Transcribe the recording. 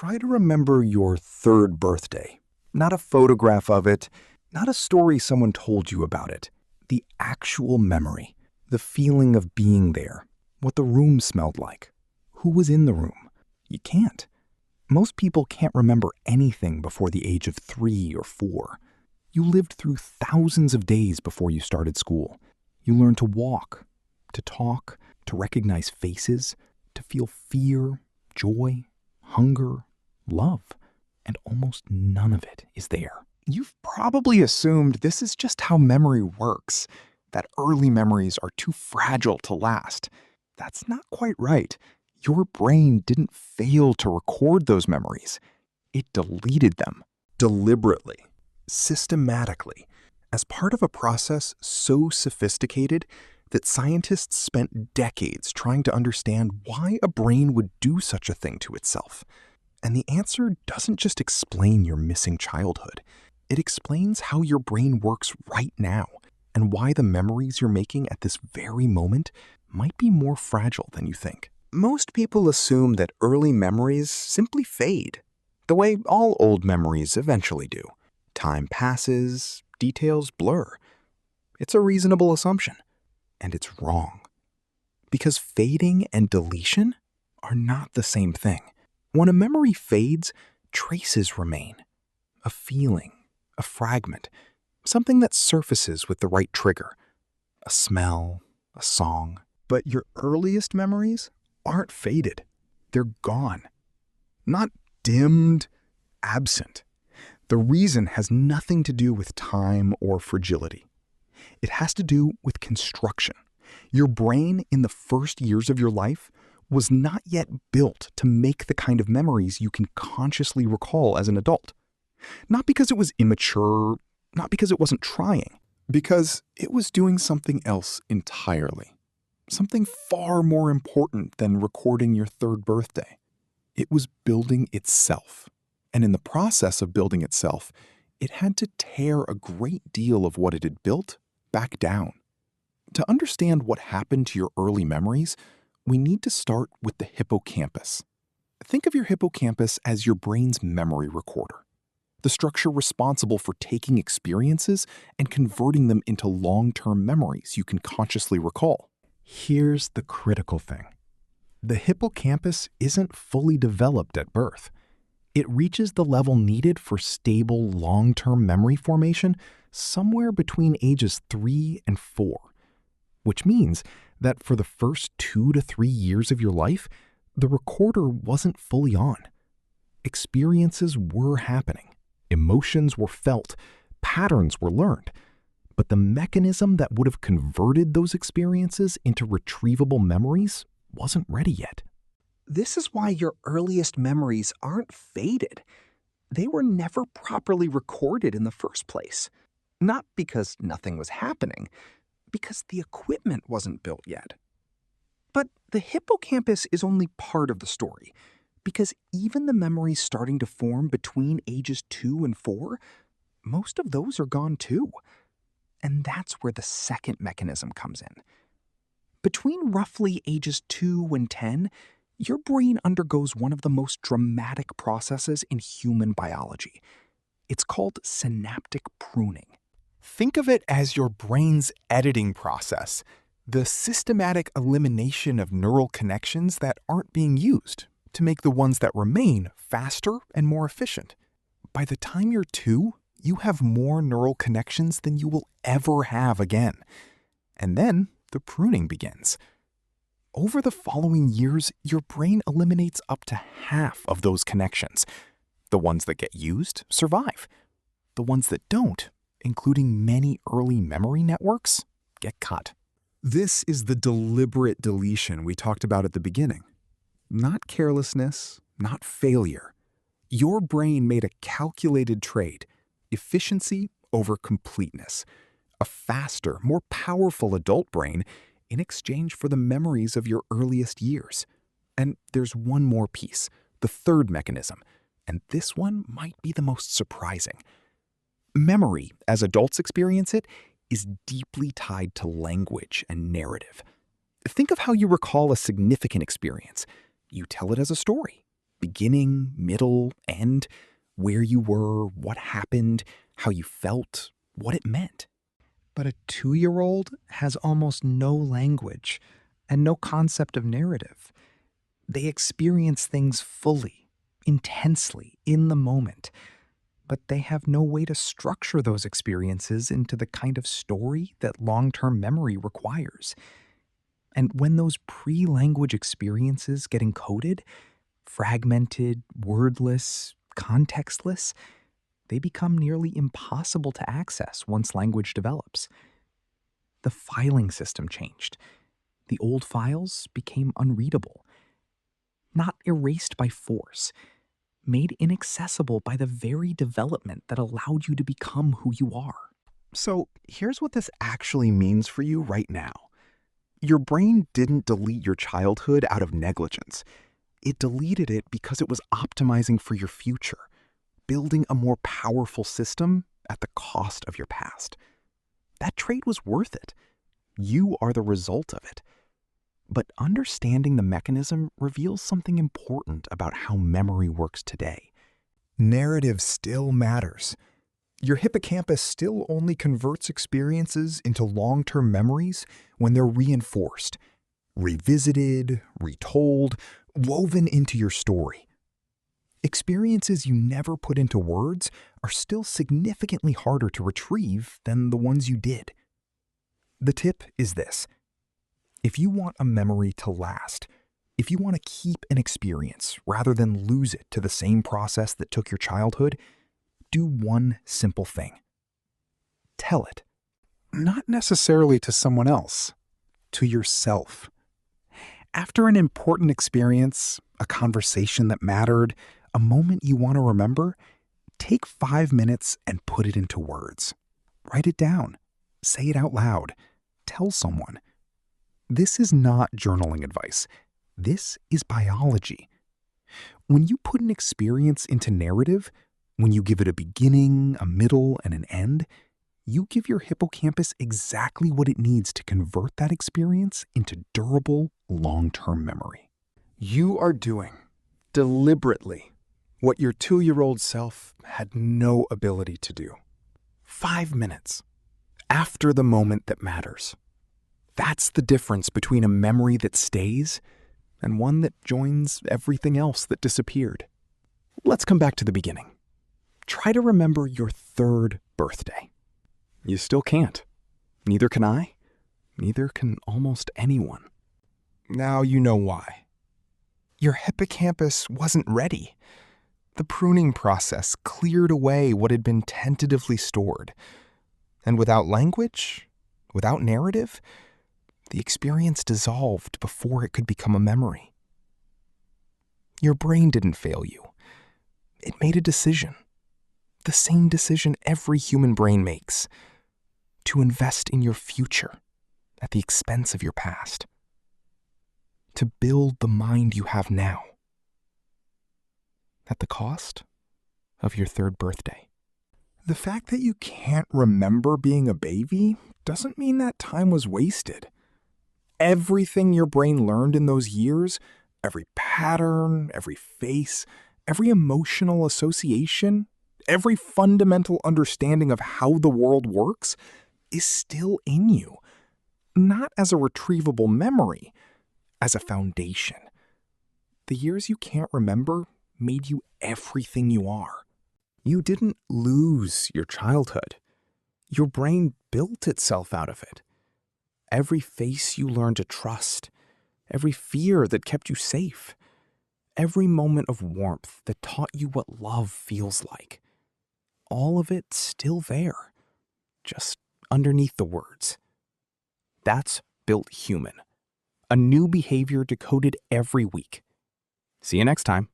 Try to remember your third birthday. Not a photograph of it, not a story someone told you about it. The actual memory, the feeling of being there, what the room smelled like, who was in the room. You can't. Most people can't remember anything before the age of 3 or 4. You lived through thousands of days before you started school. You learned to walk, to talk, to recognize faces, to feel fear, joy, hunger, love, and almost none of it is there. You've probably assumed this is just how memory works, that early memories are too fragile to last. That's not quite right. Your brain didn't fail to record those memories. It deleted them. Deliberately, systematically, as part of a process so sophisticated that scientists spent decades trying to understand why a brain would do such a thing to itself. And the answer doesn't just explain your missing childhood. It explains how your brain works right now and why the memories you're making at this very moment might be more fragile than you think. Most people assume that early memories simply fade, the way all old memories eventually do. Time passes, details blur. It's a reasonable assumption, and it's wrong. Because fading and deletion are not the same thing. When a memory fades, traces remain. A feeling, a fragment, something that surfaces with the right trigger. A smell, a song. But your earliest memories aren't faded. They're gone. Not dimmed, absent. The reason has nothing to do with time or fragility. It has to do with construction. Your brain in the first years of your life was not yet built to make the kind of memories you can consciously recall as an adult. Not because it was immature, not because it wasn't trying, because it was doing something else entirely. Something far more important than recording your third birthday. It was building itself. And in the process of building itself, it had to tear a great deal of what it had built back down. To understand what happened to your early memories, we need to start with the hippocampus. Think of your hippocampus as your brain's memory recorder, the structure responsible for taking experiences and converting them into long-term memories you can consciously recall. Here's the critical thing. The hippocampus isn't fully developed at birth. It reaches the level needed for stable, long-term memory formation somewhere between ages 3 and 4, which means that for the first 2 to 3 years of your life, the recorder wasn't fully on. Experiences were happening, emotions were felt, patterns were learned, but the mechanism that would have converted those experiences into retrievable memories wasn't ready yet. This is why your earliest memories aren't faded. They were never properly recorded in the first place. Not because nothing was happening, because the equipment wasn't built yet. But the hippocampus is only part of the story, because even the memories starting to form between ages 2 and 4, most of those are gone too. And that's where the second mechanism comes in. Between roughly ages 2 and 10, your brain undergoes one of the most dramatic processes in human biology. It's called synaptic pruning. Think of it as your brain's editing process, the systematic elimination of neural connections that aren't being used to make the ones that remain faster and more efficient. By the time you're 2, you have more neural connections than you will ever have again. And then the pruning begins. Over the following years, your brain eliminates up to half of those connections. The ones that get used survive. The ones that don't, including many early memory networks, get cut. This is the deliberate deletion we talked about at the beginning. Not carelessness, not failure. Your brain made a calculated trade, efficiency over completeness. A faster, more powerful adult brain in exchange for the memories of your earliest years. And there's one more piece, the third mechanism, and this one might be the most surprising. Memory, as adults experience it, is deeply tied to language and narrative. Think of how you recall a significant experience. You tell it as a story. beginning, middle, end, where you were, what happened, how you felt, what it meant. But a 2-year-old has almost no language and no concept of narrative. They experience things fully, intensely, in the moment, but they have no way to structure those experiences into the kind of story that long-term memory requires. And when those pre-language experiences get encoded, fragmented, wordless, contextless, they become nearly impossible to access once language develops. The filing system changed. The old files became unreadable. Not erased by force, made inaccessible by the very development that allowed you to become who you are. So here's what this actually means for you right now. Your brain didn't delete your childhood out of negligence. It deleted it because it was optimizing for your future, building a more powerful system at the cost of your past. That trade was worth it. You are the result of it. But understanding the mechanism reveals something important about how memory works today. Narrative still matters. Your hippocampus still only converts experiences into long-term memories when they're reinforced, revisited, retold, woven into your story. Experiences you never put into words are still significantly harder to retrieve than the ones you did. The tip is this. If you want a memory to last, if you want to keep an experience rather than lose it to the same process that took your childhood, do one simple thing. Tell it. Not necessarily to someone else, to yourself. After an important experience, a conversation that mattered, a moment you want to remember, take 5 minutes and put it into words. Write it down. Say it out loud. Tell someone. This is not journaling advice. This is biology. When you put an experience into narrative, when you give it a beginning, a middle, and an end, you give your hippocampus exactly what it needs to convert that experience into durable, long-term memory. You are doing, deliberately, what your 2-year-old self had no ability to do. 5 minutes, after the moment that matters. That's the difference between a memory that stays and one that joins everything else that disappeared. Let's come back to the beginning. Try to remember your 3rd birthday. You still can't. Neither can I. Neither can almost anyone. Now you know why. Your hippocampus wasn't ready. The pruning process cleared away what had been tentatively stored. And without language, without narrative, the experience dissolved before it could become a memory. Your brain didn't fail you. It made a decision. The same decision every human brain makes. To invest in your future at the expense of your past. To build the mind you have now. At the cost of your 3rd birthday. The fact that you can't remember being a baby doesn't mean that time was wasted. Everything your brain learned in those years, every pattern, every face, every emotional association, every fundamental understanding of how the world works is still in you. Not as a retrievable memory, as a foundation. The years you can't remember made you everything you are. You didn't lose your childhood. Your brain built itself out of it. Every face you learned to trust, every fear that kept you safe, every moment of warmth that taught you what love feels like. All of it still there, just underneath the words. That's Built Human, a new behavior decoded every week. See you next time.